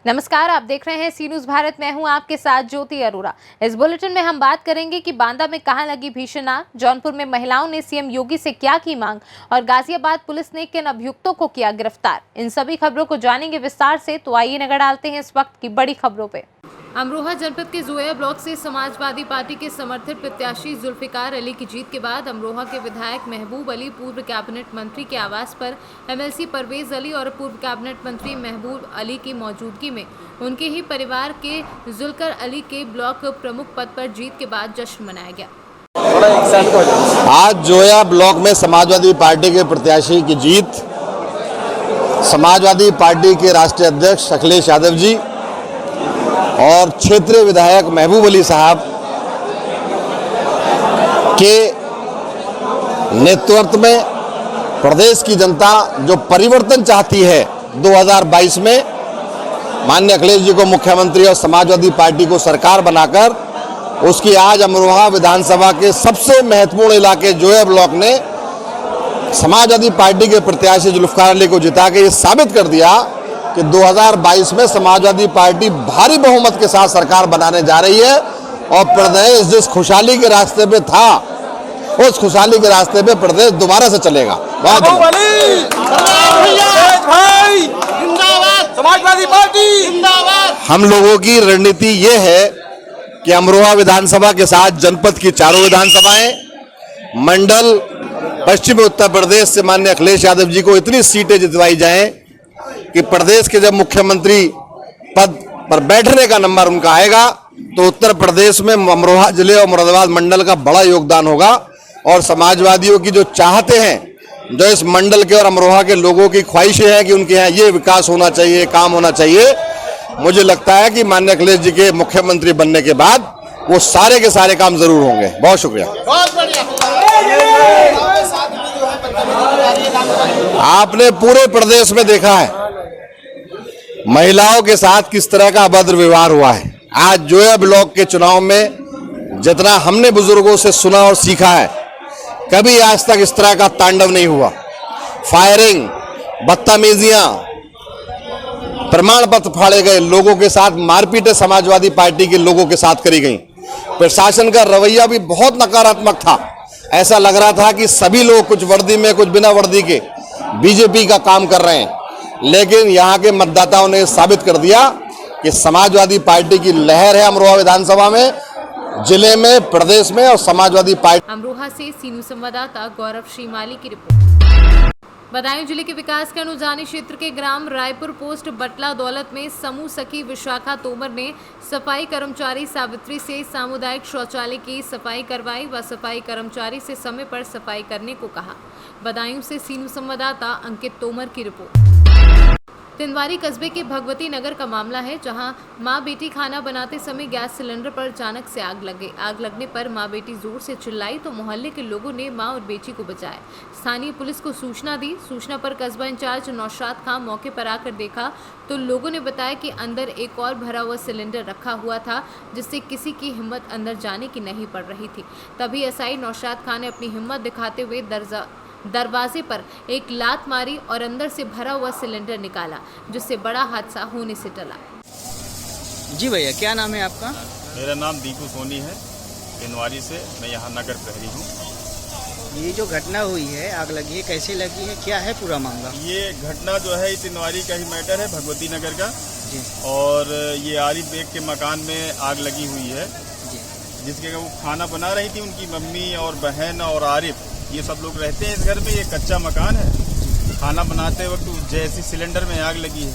नमस्कार, आप देख रहे हैं सी न्यूज भारत। मैं हूं आपके साथ ज्योति अरोरा। इस बुलेटिन में हम बात करेंगे कि बांदा में कहां लगी भीषण आग, जौनपुर में महिलाओं ने सीएम योगी से क्या की मांग और गाजियाबाद पुलिस ने किन अभियुक्तों को किया गिरफ्तार। इन सभी खबरों को जानेंगे विस्तार से, तो आइए नजर डालते हैं इस वक्त की बड़ी खबरों पे। अमरोहा जनपद के जोया ब्लॉक से समाजवादी पार्टी के समर्थित प्रत्याशी जुल्फिकार अली की जीत के बाद अमरोहा के विधायक महबूब अली पूर्व कैबिनेट मंत्री के आवास पर एमएलसी परवेज अली और पूर्व कैबिनेट मंत्री महबूब अली की मौजूदगी में उनके ही परिवार के जुल्फिकार अली के ब्लॉक प्रमुख पद पर जीत के बाद जश्न मनाया गया। आज जोया ब्लॉक में समाजवादी पार्टी के प्रत्याशी की जीत, समाजवादी पार्टी के राष्ट्रीय अध्यक्ष अखिलेश यादव जी और क्षेत्रीय विधायक महबूब अली साहब के नेतृत्व में प्रदेश की जनता जो परिवर्तन चाहती है 2022 में, माननीय अखिलेश जी को मुख्यमंत्री और समाजवादी पार्टी को सरकार बनाकर उसकी आज अमरोहा विधानसभा के सबसे महत्वपूर्ण इलाके जोया ब्लॉक ने समाजवादी पार्टी के प्रत्याशी जुल्फिकार अली को जिता के ये साबित कर दिया कि 2022 में समाजवादी पार्टी भारी बहुमत के साथ सरकार बनाने जा रही है और प्रदेश जिस खुशहाली के रास्ते पे था उस खुशहाली के रास्ते पे प्रदेश दोबारा से चलेगा। समाजवादी पार्टी जिंदाबाद। हम लोगों की रणनीति ये है कि अमरोहा विधानसभा के साथ जनपद की चारों विधानसभाएं, मंडल, पश्चिमी उत्तर प्रदेश से माननीय अखिलेश यादव जी को इतनी सीटें जितवाई जाएं कि प्रदेश के जब मुख्यमंत्री पद पर बैठने का नंबर उनका आएगा तो उत्तर प्रदेश में अमरोहा जिले और मुरादाबाद मंडल का बड़ा योगदान होगा। और समाजवादियों की जो चाहते हैं, जो इस मंडल के और अमरोहा के लोगों की ख्वाहिशें हैं कि उनके यहाँ ये विकास होना चाहिए, काम होना चाहिए, मुझे लगता है कि माननीय अखिलेश जी के मुख्यमंत्री बनने के बाद वो सारे के सारे काम जरूर होंगे। बहुत शुक्रिया। आपने पूरे प्रदेश में देखा है महिलाओं के साथ किस तरह का अभद्र व्यवहार हुआ है। आज जोया ब्लॉक के चुनाव में जितना हमने बुजुर्गों से सुना और सीखा है, कभी आज तक इस तरह का तांडव नहीं हुआ। फायरिंग, बदतमीजियां, प्रमाण पत्र फाड़े गए, लोगों के साथ मारपीटें समाजवादी पार्टी के लोगों के साथ करी गई। प्रशासन का रवैया भी बहुत नकारात्मक था। ऐसा लग रहा था कि सभी लोग कुछ वर्दी में कुछ बिना वर्दी के बीजेपी का काम कर रहे हैं, लेकिन यहाँ के मतदाताओं ने साबित कर दिया कि समाजवादी पार्टी की लहर है अमरोहा विधानसभा में, जिले में, प्रदेश में और समाजवादी पार्टी। अमरोहा से सी न्यूज संवाददाता गौरव श्रीमाली की रिपोर्ट। बदायूं जिले के विकास के अनुजानी क्षेत्र के ग्राम रायपुर पोस्ट बटला दौलत में समूह सखी विशाखा तोमर ने सफाई कर्मचारी सावित्री से सामुदायिक शौचालय की सफाई करवाई व सफाई कर्मचारी से समय पर सफाई करने को कहा। बदायूं से सी न्यूज संवाददाता अंकित तोमर की रिपोर्ट। तिनवारी कस्बे के भगवती नगर का मामला है, जहां मां बेटी खाना बनाते समय गैस सिलेंडर पर अचानक से आग लग गई। आग लगने पर मां बेटी जोर से चिल्लाई तो मोहल्ले के लोगों ने मां और बेटी को बचाया। स्थानीय पुलिस को सूचना दी। सूचना पर कस्बा इंचार्ज नौशाद खान मौके पर आकर देखा तो लोगों ने बताया कि अंदर एक और भरा हुआ सिलेंडर रखा हुआ था, जिससे किसी की हिम्मत अंदर जाने की नहीं पड़ रही थी। तभी एसआई नौशाद खान ने अपनी हिम्मत दिखाते हुए दरवाजे पर एक लात मारी और अंदर से भरा हुआ सिलेंडर निकाला, जिससे बड़ा हादसा होने से टला। जी भैया, क्या नाम है आपका? मेरा नाम दीपू सोनी है, तिनवारी से। मैं यहाँ नगर प्रहरी हूँ। ये जो घटना हुई है, आग लगी है, कैसे लगी है, क्या है पूरा मामला? ये घटना जो है तिनवारी का ही मैटर है, भगवती नगर का जी। और ये आरिफ बेग के मकान में आग लगी हुई है जी। जिसके वो खाना बना रही थी। उनकी मम्मी और बहन और आरिफ, ये सब लोग रहते हैं इस घर में। ये कच्चा मकान है। खाना बनाते वक्त जैसी सिलेंडर में आग लगी है,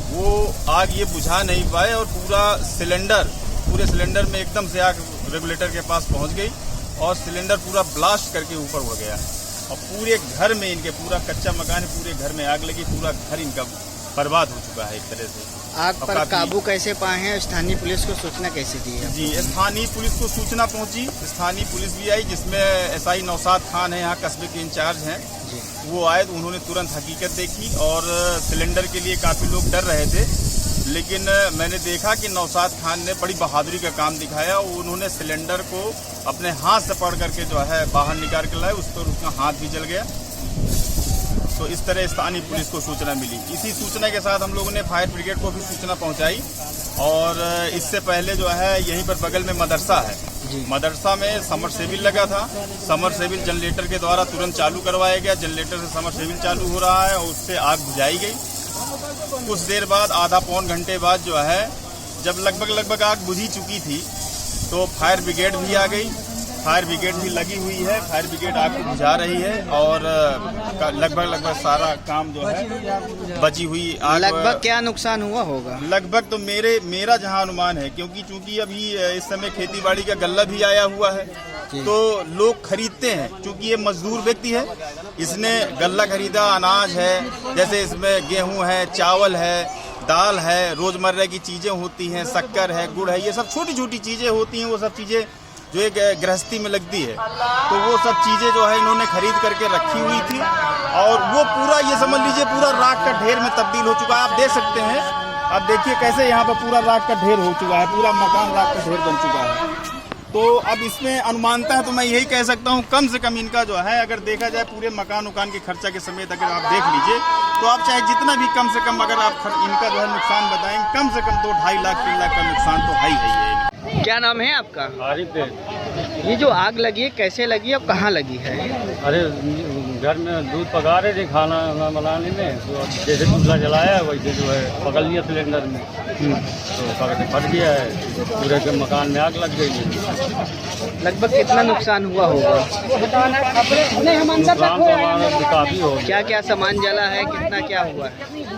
वो आग ये बुझा नहीं पाए और पूरे सिलेंडर में एकदम से आग रेगुलेटर के पास पहुंच गई और सिलेंडर पूरा ब्लास्ट करके ऊपर उड़ गया। और पूरे घर में, इनके पूरा कच्चा मकान है, पूरे घर में आग लगी। पूरा घर इनका बर्बाद हो चुका है एक तरह से। आग पर काबू कैसे पाए हैं? स्थानीय पुलिस को सूचना कैसे दी है? जी, स्थानीय पुलिस को सूचना पहुंची। स्थानीय पुलिस भी आई, जिसमें एसआई नौशाद खान है, यहाँ कस्बे के इंचार्ज हैं। वो आए तो उन्होंने तुरंत हकीकत देखी और सिलेंडर के लिए काफ़ी लोग डर रहे थे लेकिन मैंने देखा कि नौशाद खान ने बड़ी बहादुरी का काम दिखाया। उन्होंने सिलेंडर को अपने हाथ से पकड़ करके जो है बाहर निकाल के लाए, उस पर उसका हाथ भी जल गया। तो इस तरह स्थानीय पुलिस को सूचना मिली। इसी सूचना के साथ हम लोगों ने फायर ब्रिगेड को भी सूचना पहुंचाई। और इससे पहले जो है यहीं पर बगल में मदरसा है, मदरसा में समरसेबिल लगा था। समरसेबिल जनरेटर के द्वारा तुरंत चालू करवाया गया। जनरेटर से समरसेबिल चालू हो रहा है और उससे आग बुझाई गई। कुछ देर बाद, आधा पौन घंटे बाद जो है, जब लगभग आग बुझी चुकी थी तो फायर ब्रिगेड भी आ गई। फायर ब्रिगेड भी लगी हुई है। फायर ब्रिगेड आग को बुझा रही है और लगभग सारा काम जो है बची हुई आग। लगभग क्या नुकसान हुआ होगा? लगभग तो मेरा जहां अनुमान है, क्योंकि चूंकि अभी इस समय खेतीबाड़ी का गल्ला भी आया हुआ है तो लोग खरीदते हैं। चूंकि ये मजदूर व्यक्ति है, इसने गल्ला खरीदा, अनाज है, जैसे इसमें गेहूं है, चावल है, दाल है, रोजमर्रा की चीजें होती हैं, शक्कर है, गुड़ है, ये सब छोटी छोटी चीजें होती हैं। वो सब चीजें जो एक गृहस्थी में लगती है, तो वो सब चीजें जो है इन्होंने खरीद करके रखी हुई थी और वो पूरा, ये समझ लीजिए, पूरा राख का ढेर में तब्दील हो चुका है। आप देख सकते हैं, आप देखिए कैसे यहाँ पर पूरा राख का ढेर हो चुका है, पूरा मकान राख का ढेर बन चुका है। तो अब इसमें अनुमानता है तो मैं यही कह सकता हूँ, कम से कम इनका जो है, अगर देखा जाए पूरे मकान उकान के खर्चा के समेत अगर आप देख लीजिए, तो आप चाहे जितना भी कम से कम अगर आप इनका जो है नुकसान बताएं, कम से कम 2-2.5 लाख 3 लाख का नुकसान तो है ही है। क्या नाम है आपका? आरिफ है। ये जो आग लगी है कैसे लगी और कहाँ लगी है? अरे घर में दूध पका रहे थे खाना बनाने में, तो जैसे चूल्हा जलाया वैसे जो है पकड़ लिया सिलेंडर में, तो फट गया है, पूरे के मकान में आग लग गई है। लगभग कितना नुकसान हुआ होगा? नुकसान तो हमारा काफ़ी हो गया। क्या क्या सामान जला है, कितना क्या हुआ है?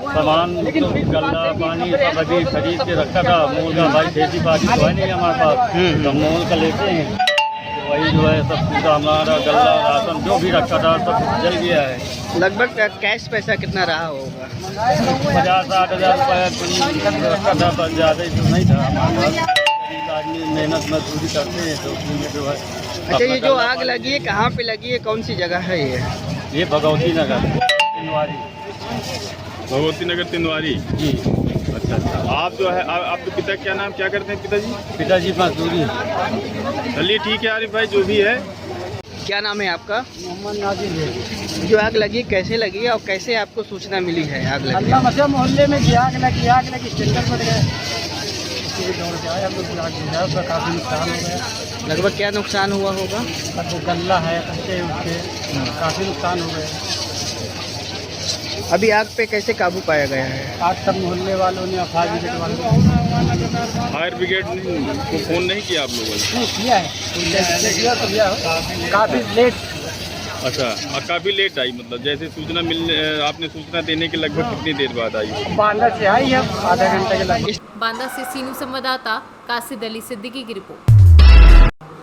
सामान तो गल्ला पानी सब अभी खरीद के रखा था। मोल का भाई खेती बाड़ी तो है नहीं हमारे पास, तो मोल का लेते हैं, तो वही जो है सब पूरा हमारा गल्ला राशन जो भी रखा था सब जल गया है। लगभग कैश पैसा कितना रहा होगा? 50-60 हज़ार रुपये रखा था, बस ज़्यादा ही तो नहीं था हमारे पास। आदमी मेहनत मजदूरी करते हैं तो उसमें जो है। अच्छा, ये जो आग लगी है कहाँ पे लगी है, कौन सी जगह है ये भगवती नगर तिनवारी। भगवती नगर तिनवारी जी। अच्छा। आप जो है, आपके पिता क्या नाम, क्या करते हैं पिताजी? पिताजी मजदूरी। चलिए ठीक है आरिफ भाई, जो भी है। क्या नाम है आपका? मोहम्मद नाजिर है। जो आग लगी कैसे लगी है और कैसे आपको सूचना मिली है आग लगी? अल्लाह मचा मोहल्ले में आग लगी सिलेंडर फट गया, दौड़ के आए हम लोग, आग बुझा, उसका काफ़ी नुकसान हो गया। लगभग क्या नुकसान हुआ होगा? अब वो गल्ला है, कच्चे उसके काफ़ी नुकसान हो गए। अभी आग पे कैसे काबू पाया गया है? आग सब मोहल्ले वालों ने, फायर ब्रिगेड वालों ने। फायर ब्रिगेड को फोन नहीं किया आप लोगों ने? किया है, काफ़ी लेट। अच्छा, काफी लेट आई, मतलब जैसे सूचना आपने सूचना देने के लगभग कितनी देर बाद आई? बांदा से आई है, आधा घंटे के लगभग। बांदा से सीनू संवाददाता कासिद अली सिद्दीकी की रिपोर्ट।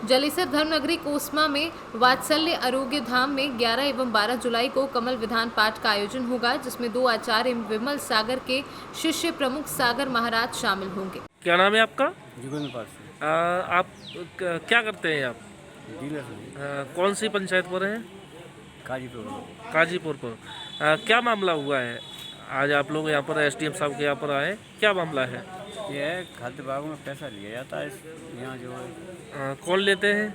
जलेसर धर्मनगरी कोसमा में वात्सल्य आरोग्य धाम में 11 एवं 12 जुलाई को कमल विधान पाठ का आयोजन होगा, जिसमें 2 आचार्य विमल सागर के शिष्य प्रमुख सागर महाराज शामिल होंगे। क्या नाम है आपका? जुगन पास। आप क्या करते हैं आप? डीलर कौन सी पंचायत पर हैं? काजीपुर पर। क्या मामला हुआ है आज आप लोग यहाँ पर एसडीएम साहब के यहाँ पर आए, क्या मामला है? ये है खाद्य विभाग में पैसा लिया जाता है यहाँ जो है। कौन लेते हैं?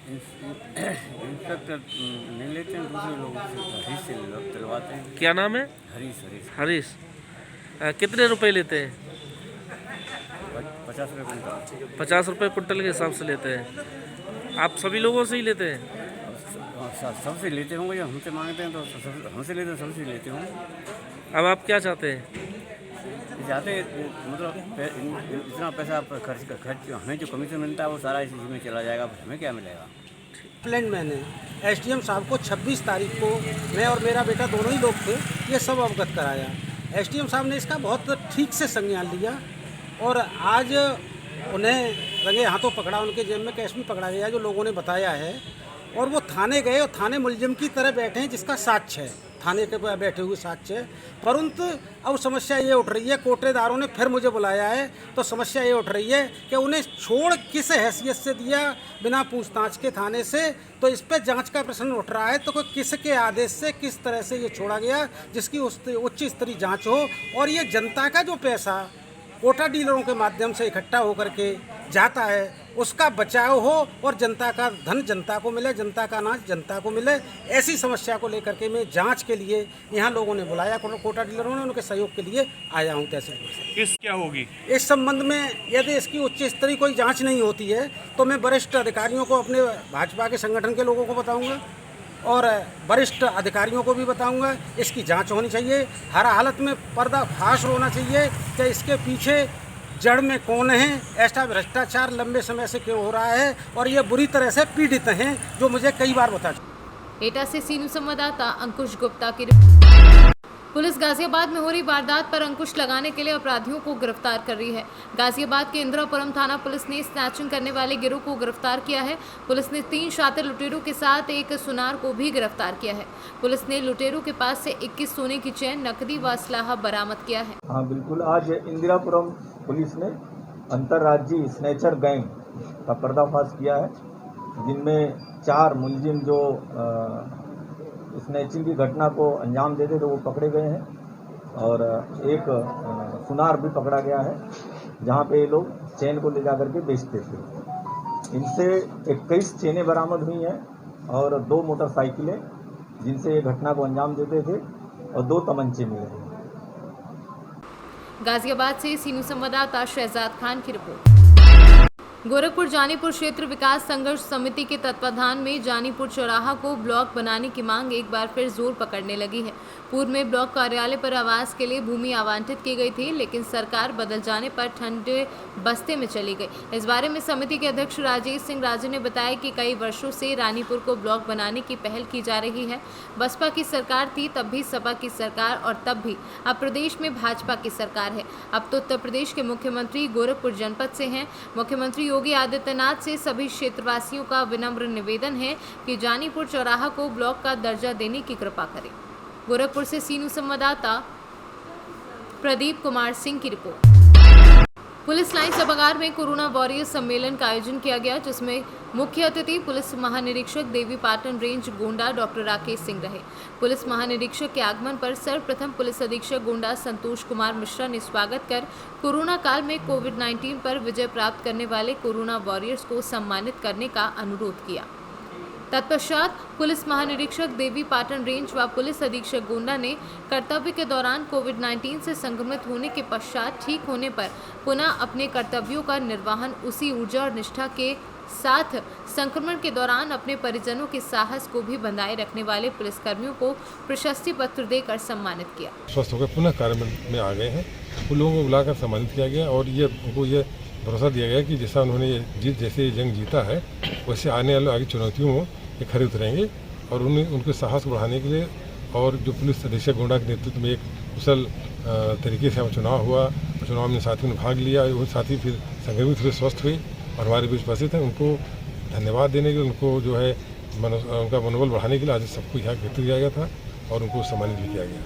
इंस्पेक्टर नहीं लेते हैं, दूसरे लोग हरीश से दिलवाते हैं। क्या नाम है? हरीश। कितने रुपए लेते हैं? 50 रुपये कुंटल। 50 रुपये कुंटल के हिसाब से लेते हैं। आप सभी लोगों से ही लेते हैं? सबसे लेते होंगे, या हमसे मांगते हैं तो हमसे लेते हैं, सबसे लेते होंगे। अब आप क्या चाहते हैं? चाहते मतलब इतना पैसा खर्च हमें जो कमीशन मिलता है वो सारा इसी में चला जाएगा, हमें क्या मिलेगा? प्लान मैंने एसडीएम साहब को 26 तारीख को, मैं और मेरा बेटा दोनों ही लोग थे, ये सब अवगत कराया। एसडीएम साहब ने इसका बहुत ठीक से संज्ञान लिया और आज उन्हें रंगे हाथों पकड़ा, उनके जेब में कैश भी पकड़ा गया, जो लोगों ने बताया है। और वो थाने गए और थाने मुलजिम की तरह बैठे हैं जिसका साक्ष्य है, थाने के बैठे हुए साक्ष्य है। परंतु अब समस्या ये उठ रही है, कोटेदारों ने फिर मुझे बुलाया है तो समस्या ये उठ रही है कि उन्हें छोड़ किस हैसियत से दिया बिना पूछताछ के थाने से, तो इस पर जांच का प्रश्न उठ रहा है। तो किसके आदेश से किस तरह से ये छोड़ा गया, जिसकी उच्च स्तरीय जांच हो, और ये जनता का जो पैसा कोटा डीलरों के माध्यम से इकट्ठा होकर के जाता है उसका बचाव हो और जनता का धन जनता को मिले, जनता का अनाज जनता को मिले। ऐसी समस्या को लेकर के मैं जांच के लिए यहाँ लोगों ने बुलाया, कोटा डीलरों ने, उनके सहयोग के लिए आया हूँ तहसील से। किस क्या होगी इस संबंध में यदि इसकी उच्च स्तरीय कोई जांच नहीं होती है तो मैं वरिष्ठ अधिकारियों को, अपने भाजपा के संगठन के लोगों को बताऊँगा और वरिष्ठ अधिकारियों को भी बताऊंगा। इसकी जांच होनी चाहिए, हर हालत में पर्दाफाश होना चाहिए कि इसके पीछे जड़ में कौन है, ऐसा भ्रष्टाचार लंबे समय से क्यों हो रहा है, और ये बुरी तरह से पीड़ित हैं जो मुझे कई बार बता चुके। एटा से सीनू संवाददाता अंकुश गुप्ता की रिपोर्ट। पुलिस गाजियाबाद में हो रही वारदात पर अंकुश लगाने के लिए अपराधियों को गिरफ्तार कर रही है। गाजियाबाद के इंदिरापुरम थाना पुलिस ने स्नैचिंग करने वाले गिरोह को गिरफ्तार किया है। पुलिस ने 3 शातिर लुटेरों के साथ एक सुनार को भी गिरफ्तार किया है। पुलिस ने लुटेरों के पास से 21 सोने की चेन, नकदी व असलाहा बरामद किया है। हाँ बिल्कुल, आज इंदिरापुरम पुलिस ने अंतर्राज्यीय स्नैचर गैंग का पर्दाफाश किया है, जिनमें 4 मुलजिम जो स्नैचिंग की घटना को अंजाम देते थे वो पकड़े गए हैं, और एक सुनार भी पकड़ा गया है जहां पे ये लोग चेन को ले जा करके बेचते थे। इनसे 21 चेनें बरामद हुई हैं और 2 मोटरसाइकिलें जिनसे ये घटना को अंजाम देते थे, और 2 तमंचे मिले हैं। गाजियाबाद से सीनू संवाददाता शहजाद खान की रिपोर्ट। गोरखपुर जानीपुर क्षेत्र विकास संघर्ष समिति के तत्वाधान में जानीपुर चौराहा को ब्लॉक बनाने की मांग एक बार फिर जोर पकड़ने लगी है। पूर्व में ब्लॉक कार्यालय पर आवास के लिए भूमि आवंटित की गई थी, लेकिन सरकार बदल जाने पर ठंडे बस्ते में चली गई। इस बारे में समिति के अध्यक्ष राजेश सिंह राजे ने बताया कि कई वर्षों से रानीपुर को ब्लॉक बनाने की पहल की जा रही है। बसपा की सरकार थी, तब भी सपा की सरकार, और तब भी अब प्रदेश में भाजपा की सरकार है। अब तो उत्तर प्रदेश के मुख्यमंत्री गोरखपुर जनपद से हैं। मुख्यमंत्री योगी आदित्यनाथ से सभी क्षेत्रवासियों का विनम्र निवेदन है कि जानीपुर चौराहा को ब्लॉक का दर्जा देने की कृपा करें। गोरखपुर से सीनू संवाददाता प्रदीप कुमार सिंह की रिपोर्ट। पुलिस लाइन सभागार में कोरोना वॉरियर्स सम्मेलन का आयोजन किया गया, जिसमें मुख्य अतिथि पुलिस महानिरीक्षक देवी पाटन रेंज गोंडा डॉक्टर राकेश सिंह रहे। पुलिस महानिरीक्षक के आगमन पर सर्वप्रथम पुलिस अधीक्षक गोंडा संतोष कुमार मिश्रा ने स्वागत कर कोरोना काल में कोविड-19 पर विजय प्राप्त करने वाले कोरोना वॉरियर्स को सम्मानित करने का अनुरोध किया। तत्पश्चात पुलिस महानिरीक्षक देवी पाटन रेंज व पुलिस अधीक्षक गोंडा ने कर्तव्य के दौरान कोविड-19 से संक्रमित होने के पश्चात ठीक होने पर पुनः अपने कर्तव्यों का निर्वहन उसी ऊर्जा और निष्ठा के साथ संक्रमण के दौरान अपने परिजनों के साहस को भी बनाए रखने वाले पुलिसकर्मियों को प्रशस्ति पत्र देकर सम्मानित किया। स्वस्थ होकर पुनः कार्य में आ गए हैं, उन लोगों को बुलाकर सम्मानित किया गया और उनको ये भरोसा दिया गया कि जैसा उन्होंने जैसे ये जंग जीता है वैसे आने वाले आगे चुनौतियों में ये खड़े उतरेंगे, और उनके साहस को बढ़ाने के लिए और जो पुलिस अधीक्षक गोंडा के नेतृत्व में एक कुशल तरीके से चुनाव हुआ, चुनाव में साथियों ने भाग लिया, वो साथी फिर संक्रमित हुए, स्वस्थ हुए और हमारे बीच उपस्थित हैं। उनको धन्यवाद देने के लिए, उनको जो है उनका मनोबल बढ़ाने के लिए आज सबको यहाँ एकत्रित किया गया था और उनको सम्मानित भी किया गया।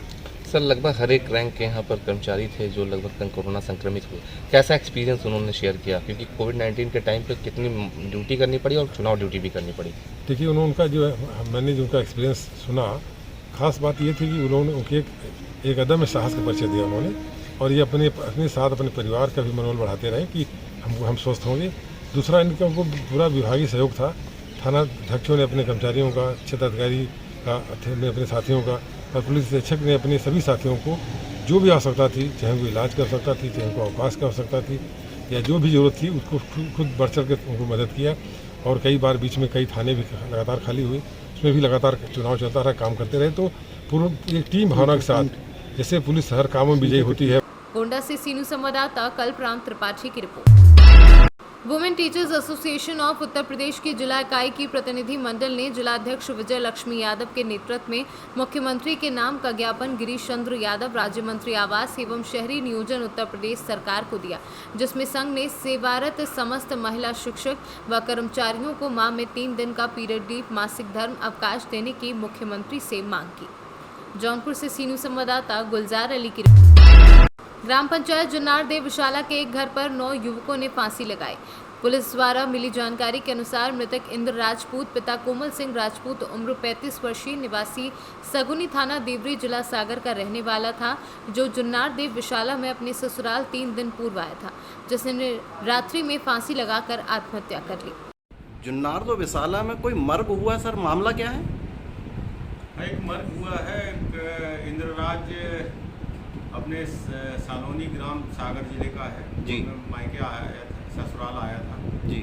सर, लगभग हर एक रैंक के यहाँ पर कर्मचारी थे जो लगभग कोरोना संक्रमित हुए। कैसा एक्सपीरियंस उन्होंने शेयर किया, क्योंकि कोविड-19 के टाइम पे कितनी ड्यूटी करनी पड़ी और चुनाव ड्यूटी भी करनी पड़ी? देखिए, उनका जो है मैंने जो उनका एक्सपीरियंस सुना, खास बात ये थी कि उन्होंने उनके एक अदम्य साहस का परिचय दिया उन्होंने, और ये अपने साथ अपने परिवार का भी मनोबल बढ़ाते रहे कि हम स्वस्थ होंगे। दूसरा, इनका उनको पूरा विभागीय सहयोग था। थाना अध्यक्षों ने अपने कर्मचारियों का, क्षेत्र अधिकारी का ने अपने साथियों का, और पुलिस अधीक्षक ने अपने सभी साथियों को जो भी आवश्यकता थी, चाहे उनको इलाज कर सकता थी, चाहे उनको अवकाश की आवश्यकता थी या जो भी जरूरत थी, उसको खुद बढ़ चढ़ के उनको मदद किया। और कई बार बीच में कई थाने भी लगातार खाली हुए, उसमें भी लगातार चुनाव चलता रहा, काम करते रहे। तो पूर्ण एक टीम भावना के साथ जैसे पुलिस हर काम में विजयी होती है। गोंडा से सीनू संवाददाता कल्पराम त्रिपाठी की report. Women teachers association of Uttar Pradesh की जिला इकाई की प्रतिनिधि मंडल ने जिलाध्यक्ष विजय लक्ष्मी यादव के नेतृत्व में मुख्यमंत्री के नाम का ज्ञापन गिरीश चंद्र यादव, राज्य मंत्री आवास एवं शहरी नियोजन उत्तर प्रदेश सरकार को दिया, जिसमें संघ ने सेवारत समस्त महिला शिक्षक व कर्मचारियों को माह में 3 दिन का पीरियड लीव मासिक धर्म अवकाश देने की मुख्यमंत्री से मांग की। जौनपुर से सीनू संवाददाता गुलजार अली की रिपोर्ट। ग्राम पंचायत जुन्नार देव विशाला के एक घर पर 9 युवकों ने फांसी लगाई। पुलिस द्वारा मिली जानकारी के अनुसार मृतक इंद्र राजपूत पिता कोमल सिंह राजपूत उम्र 35 वर्षीय निवासी सगुनी थाना देवरी जिला सागर का रहने वाला था, जो जुन्नार देव विशाला में अपने ससुराल 3 दिन पूर्व आया था, जिसने रात्रि में फांसी लगाकर आत्महत्या कर ली। जुन्नार देव विशाला में कोई मर्ग हुआ सर, मामला क्या है? एक मर्ग हुआ है, इंद्रराज अपने सालोनी ग्राम सागर जिले का है जी। मायके आया था, ससुराल आया था जी।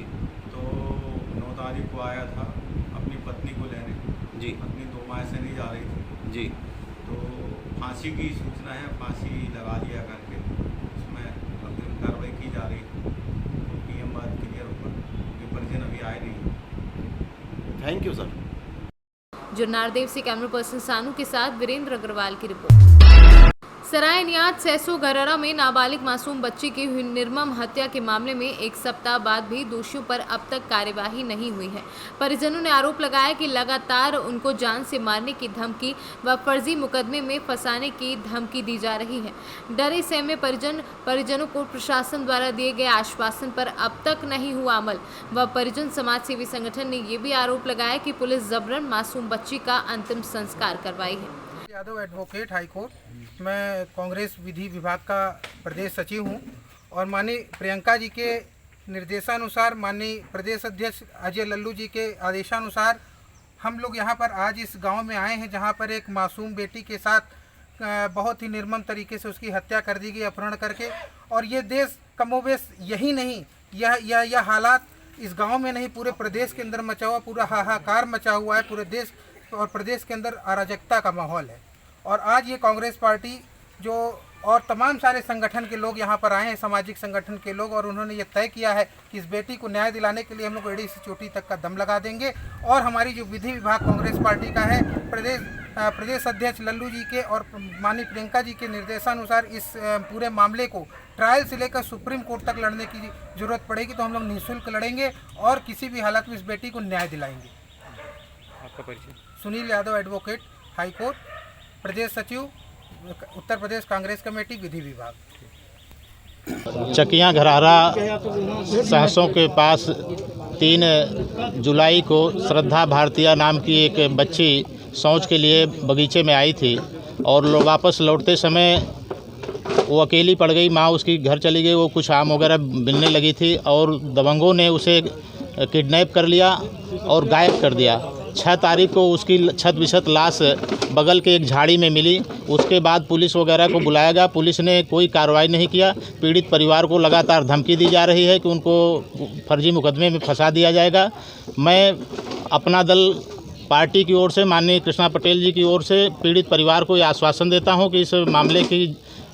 तो 9 तारीख को आया था अपनी पत्नी को लेने जी। पत्नी 2 माह से नहीं जा रही थी जी। तो फांसी की सूचना है, फांसी लगा दिया करके उसमें अग्रिम कार्रवाई की जा रही है। तो पीएम बाद क्लियर होगा, ये परिजन अभी आए नहीं। Thank you sir. Junnardeo से कैमरा पर्सन सानू के साथ वीरेंद्र अग्रवाल की रिपोर्ट। सराय नियात सैसो गरड़ा में नाबालिग मासूम बच्ची की हुई निर्मम हत्या के मामले में 1 सप्ताह बाद भी दोषियों पर अब तक कार्यवाही नहीं हुई है। परिजनों ने आरोप लगाया कि लगातार उनको जान से मारने की धमकी व फर्जी मुकदमे में फंसाने की धमकी दी जा रही है। डरे सहमे परिजनों को प्रशासन द्वारा दिए गए आश्वासन पर अब तक नहीं हुआ अमल व परिजन समाज सेवी संगठन ने ये भी आरोप लगाया कि पुलिस जबरन मासूम बच्ची का अंतिम संस्कार करवाई है। यादव एडवोकेट हाई कोर्ट, मैं कांग्रेस विधि विभाग का प्रदेश सचिव हूं और माननीय प्रियंका जी के निर्देशानुसार, माननीय प्रदेश अध्यक्ष अजय लल्लू जी के आदेशानुसार हम लोग यहां पर आज इस गांव में आए हैं, जहां पर एक मासूम बेटी के साथ बहुत ही निर्मम तरीके से उसकी हत्या कर दी गई अपहरण करके। और ये देश कमोबेश यही नहीं, यह हालात इस गाँव में नहीं, पूरे प्रदेश के अंदर मचा हुआ, पूरा हाहाकार मचा हुआ है। पूरे देश और प्रदेश के अंदर अराजकता का माहौल है। और आज ये कांग्रेस पार्टी जो और तमाम सारे संगठन के लोग यहाँ पर आए हैं, सामाजिक संगठन के लोग, और उन्होंने ये तय किया है कि इस बेटी को न्याय दिलाने के लिए हम लोग एड़ी से चोटी तक का दम लगा देंगे। और हमारी जो विधि विभाग कांग्रेस पार्टी का है, प्रदेश अध्यक्ष लल्लू जी के और माननीय प्रियंका जी के निर्देशानुसार इस पूरे मामले को ट्रायल से लेकर सुप्रीम कोर्ट तक लड़ने की जरूरत पड़ेगी तो हम लोग निःशुल्क लड़ेंगे और किसी भी हालत में इस बेटी को न्याय दिलाएंगे। आपका परिचय? Sunil Yadav advocate high court, प्रदेश सचिव उत्तर प्रदेश कांग्रेस कमेटी विधि विभाग। चकिया घरारा सहसों के पास 3 जुलाई को श्रद्धा भारतीय नाम की एक बच्ची शौच के लिए बगीचे में आई थी और वापस लौटते समय वो अकेली पड़ गई। माँ उसकी घर चली गई, वो कुछ आम वगैरह बिनने लगी थी और दबंगों ने उसे किडनैप कर लिया और गायब कर दिया। 6 तारीख को उसकी छत बिछत लाश बगल के एक झाड़ी में मिली। उसके बाद पुलिस वगैरह को बुलाया गया, पुलिस ने कोई कार्रवाई नहीं किया। पीड़ित परिवार को लगातार धमकी दी जा रही है कि उनको फर्जी मुकदमे में फंसा दिया जाएगा। मैं अपना दल पार्टी की ओर से, माननीय कृष्णा पटेल जी की ओर से पीड़ित परिवार को ये आश्वासन देता हूँ कि इस मामले की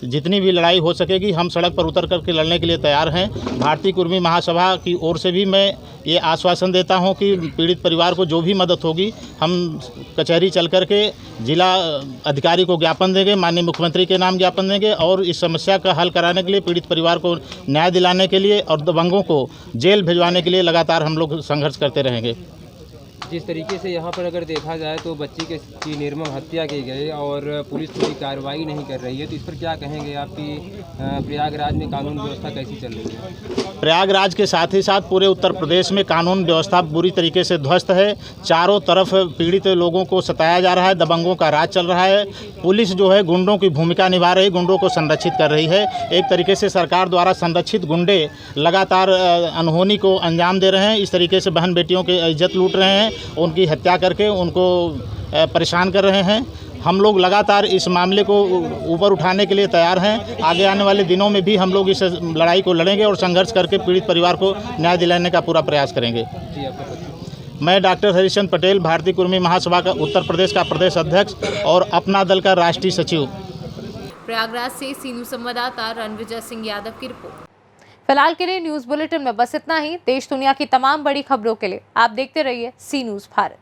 जितनी भी लड़ाई हो सकेगी हम सड़क पर उतर करके लड़ने के लिए तैयार हैं। भारतीय कुर्मी महासभा की ओर से भी मैं ये आश्वासन देता हूं कि पीड़ित परिवार को जो भी मदद होगी हम कचहरी चल करके जिला अधिकारी को ज्ञापन देंगे, माननीय मुख्यमंत्री के नाम ज्ञापन देंगे और इस समस्या का हल कराने के लिए, पीड़ित परिवार को न्याय दिलाने के लिए और दबंगों को जेल भिजवाने के लिए लगातार हम लोग संघर्ष करते रहेंगे। जिस तरीके से यहाँ पर अगर देखा जाए तो बच्ची की निर्मम हत्या की गई और पुलिस कोई कार्रवाई नहीं कर रही है, तो इस पर क्या कहेंगे? आपकी प्रयागराज में कानून व्यवस्था कैसी चल रही है? प्रयागराज के साथ ही साथ पूरे उत्तर प्रदेश में कानून व्यवस्था बुरी तरीके से ध्वस्त है। चारों तरफ पीड़ित लोगों को सताया जा रहा है, दबंगों का राज चल रहा है। पुलिस जो है गुंडों की भूमिका निभा रही, गुंडों को संरक्षित कर रही है। एक तरीके से सरकार द्वारा संरक्षित गुंडे लगातार अनहोनी को अंजाम दे रहे हैं। इस तरीके से बहन बेटियों की इज्जत लूट रहे हैं, उनकी हत्या करके उनको परेशान कर रहे हैं। हम लोग लगातार इस मामले को ऊपर उठाने के लिए तैयार हैं। आगे आने वाले दिनों में भी हम लोग इस लड़ाई को लड़ेंगे और संघर्ष करके पीड़ित परिवार को न्याय दिलाने का पूरा प्रयास करेंगे। मैं डॉक्टर हरिश्चंद्र पटेल, भारतीय कुर्मी महासभा का उत्तर प्रदेश का प्रदेश अध्यक्ष और अपना दल का राष्ट्रीय सचिव। प्रयागराज से सीनू संवाददाता रणविजय सिंह यादव की रिपोर्ट। फिलहाल के लिए न्यूज बुलेटिन में बस इतना ही। देश दुनिया की तमाम बड़ी खबरों के लिए आप देखते रहिए सी न्यूज भारत।